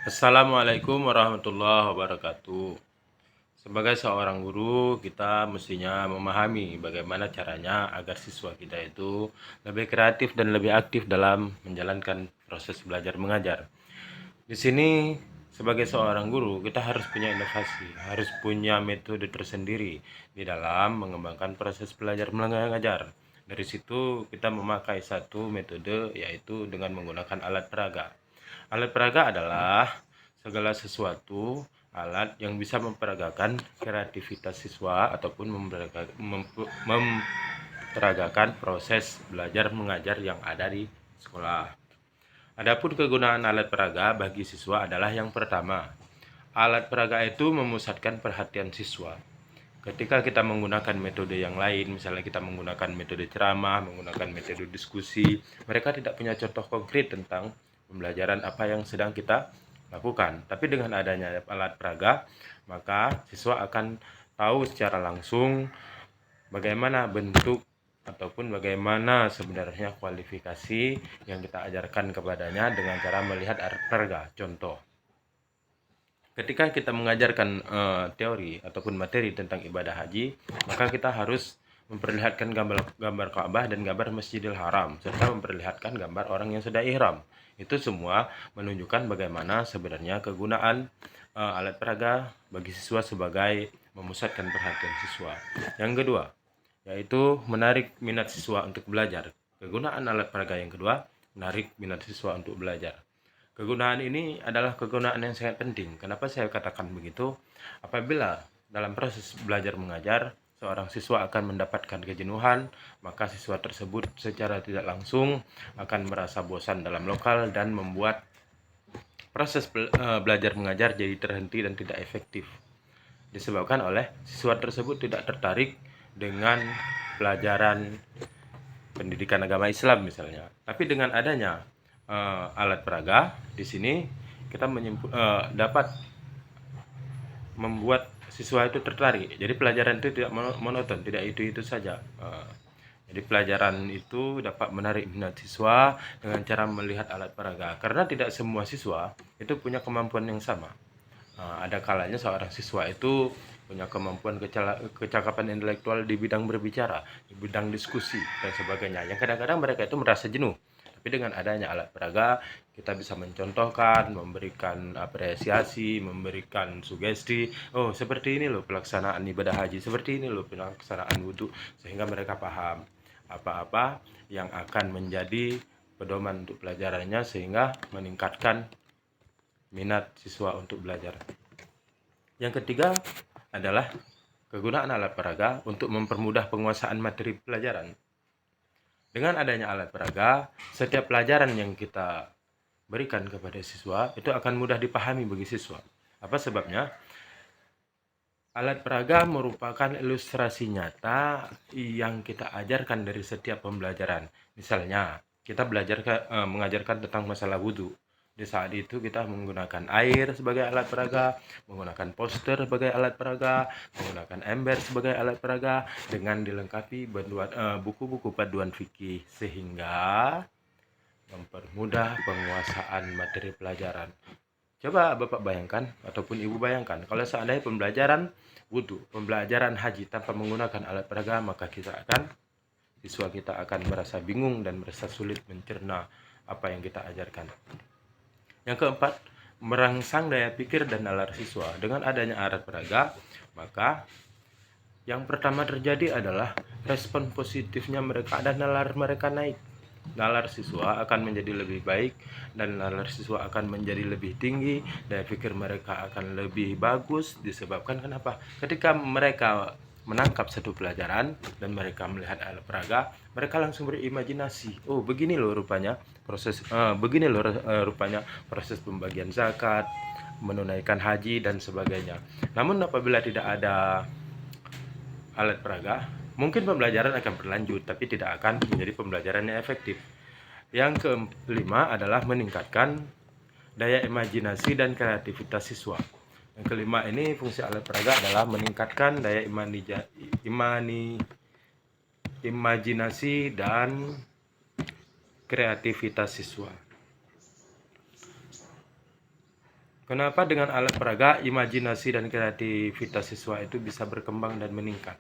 Assalamualaikum warahmatullahi wabarakatuh. Sebagai seorang guru, kita mestinya memahami bagaimana caranya agar siswa kita itu lebih kreatif dan lebih aktif dalam menjalankan proses belajar mengajar. Di sini, sebagai seorang guru, kita harus punya inovasi, harus punya metode tersendiri di dalam mengembangkan proses belajar mengajar. Dari situ, kita memakai satu metode, yaitu dengan menggunakan alat peraga. Alat peraga adalah segala sesuatu alat yang bisa memperagakan kreativitas siswa ataupun memperagakan proses belajar mengajar yang ada di sekolah. Adapun kegunaan alat peraga bagi siswa adalah yang pertama, alat peraga itu memusatkan perhatian siswa. Ketika kita menggunakan metode yang lain, misalnya kita menggunakan metode ceramah, menggunakan metode diskusi, mereka tidak punya contoh konkret tentang pembelajaran apa yang sedang kita lakukan. Tapi dengan adanya alat peraga, maka siswa akan tahu secara langsung bagaimana bentuk ataupun bagaimana sebenarnya kualifikasi yang kita ajarkan kepadanya dengan cara melihat alat peraga. Contoh, ketika kita mengajarkan teori ataupun materi tentang ibadah haji, maka kita harus memperlihatkan gambar Ka'bah dan gambar Masjidil Haram, serta memperlihatkan gambar orang yang sudah ihram. Itu semua menunjukkan bagaimana sebenarnya kegunaan alat peraga bagi siswa sebagai memusatkan perhatian siswa. Yang kedua, yaitu menarik minat siswa untuk belajar. Kegunaan alat peraga yang kedua, menarik minat siswa untuk belajar. Kegunaan ini adalah kegunaan yang sangat penting. Kenapa saya katakan begitu? Apabila dalam proses belajar mengajar, seorang siswa akan mendapatkan kejenuhan, maka siswa tersebut secara tidak langsung akan merasa bosan dalam lokal dan membuat proses belajar mengajar jadi terhenti dan tidak efektif. Disebabkan oleh siswa tersebut tidak tertarik dengan pelajaran pendidikan agama Islam misalnya. Tapi dengan adanya alat peraga di sini kita dapat membuat siswa itu tertarik. Jadi pelajaran itu tidak monoton, tidak itu saja. Jadi pelajaran itu dapat menarik minat siswa dengan cara melihat alat peraga. Karena tidak semua siswa itu punya kemampuan yang sama. Ada kalanya seorang siswa itu punya kemampuan kecakapan intelektual di bidang berbicara, di bidang diskusi, dan sebagainya. Yang kadang-kadang mereka itu merasa jenuh. Tapi dengan adanya alat peraga, kita bisa mencontohkan, memberikan apresiasi, memberikan sugesti. Oh, seperti ini loh pelaksanaan ibadah haji, seperti ini loh pelaksanaan wudhu, sehingga mereka paham apa-apa yang akan menjadi pedoman untuk pelajarannya, sehingga meningkatkan minat siswa untuk belajar. Yang ketiga adalah kegunaan alat peraga untuk mempermudah penguasaan materi pelajaran. Dengan adanya alat peraga, setiap pelajaran yang kita berikan kepada siswa itu akan mudah dipahami bagi siswa. Apa sebabnya? Alat peraga merupakan ilustrasi nyata yang kita ajarkan dari setiap pembelajaran. Misalnya, kita mengajarkan tentang masalah wudhu. Di saat itu kita menggunakan air sebagai alat peraga, menggunakan poster sebagai alat peraga, menggunakan ember sebagai alat peraga, dengan dilengkapi buku-buku panduan fikih, sehingga mempermudah penguasaan materi pelajaran. Coba Bapak bayangkan ataupun Ibu bayangkan, kalau seandainya pembelajaran wudhu, pembelajaran haji tanpa menggunakan alat peraga, maka siswa kita akan merasa bingung dan merasa sulit mencerna apa yang kita ajarkan. Yang keempat, merangsang daya pikir dan nalar siswa. Dengan adanya alat peraga, maka yang pertama terjadi adalah respon positifnya mereka dan nalar mereka naik. Nalar siswa akan menjadi lebih baik dan nalar siswa akan menjadi lebih tinggi, daya pikir mereka akan lebih bagus. Disebabkan kenapa? Ketika mereka menangkap satu pelajaran dan mereka melihat alat peraga, mereka langsung berimajinasi. Oh, begini loh rupanya proses pembagian zakat, menunaikan haji dan sebagainya. Namun apabila tidak ada alat peraga, mungkin pembelajaran akan berlanjut tapi tidak akan menjadi pembelajaran yang efektif. Yang kelima adalah meningkatkan daya imajinasi dan kreativitas siswa. Yang kelima ini, fungsi alat peraga adalah meningkatkan daya imajinasi dan kreativitas siswa. Kenapa dengan alat peraga imajinasi dan kreativitas siswa itu bisa berkembang dan meningkat?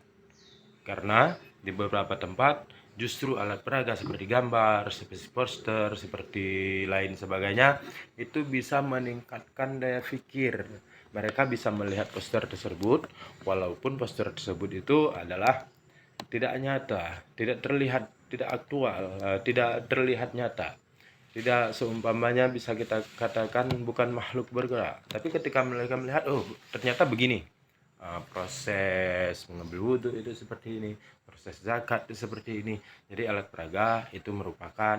Karena di beberapa tempat justru alat peraga seperti gambar, seperti poster, seperti lain sebagainya itu bisa meningkatkan daya pikir. Mereka bisa melihat poster tersebut walaupun poster tersebut itu adalah tidak nyata, tidak terlihat, tidak aktual, tidak terlihat nyata. Tidak seumpamanya bisa kita katakan bukan makhluk bergerak, tapi ketika mereka melihat, oh ternyata begini. Proses mengambil wudhu itu seperti ini, proses zakat itu seperti ini. Jadi alat peraga itu merupakan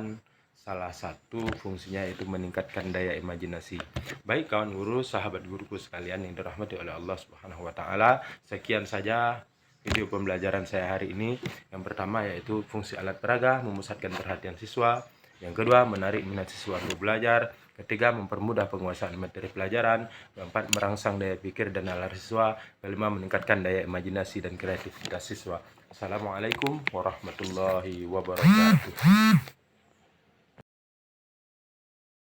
salah satu fungsinya itu meningkatkan daya imajinasi. Baik kawan guru, sahabat guruku sekalian yang dirahmati oleh Allah Subhanahu wa taala, sekian saja video pembelajaran saya hari ini. Yang pertama yaitu fungsi alat peraga memusatkan perhatian siswa. Yang kedua, menarik minat siswa untuk belajar. Ketiga, mempermudah penguasaan materi pelajaran. Keempat, merangsang daya pikir dan nalar siswa. Kelima, meningkatkan daya imajinasi dan kreativitas siswa. Assalamualaikum warahmatullahi wabarakatuh.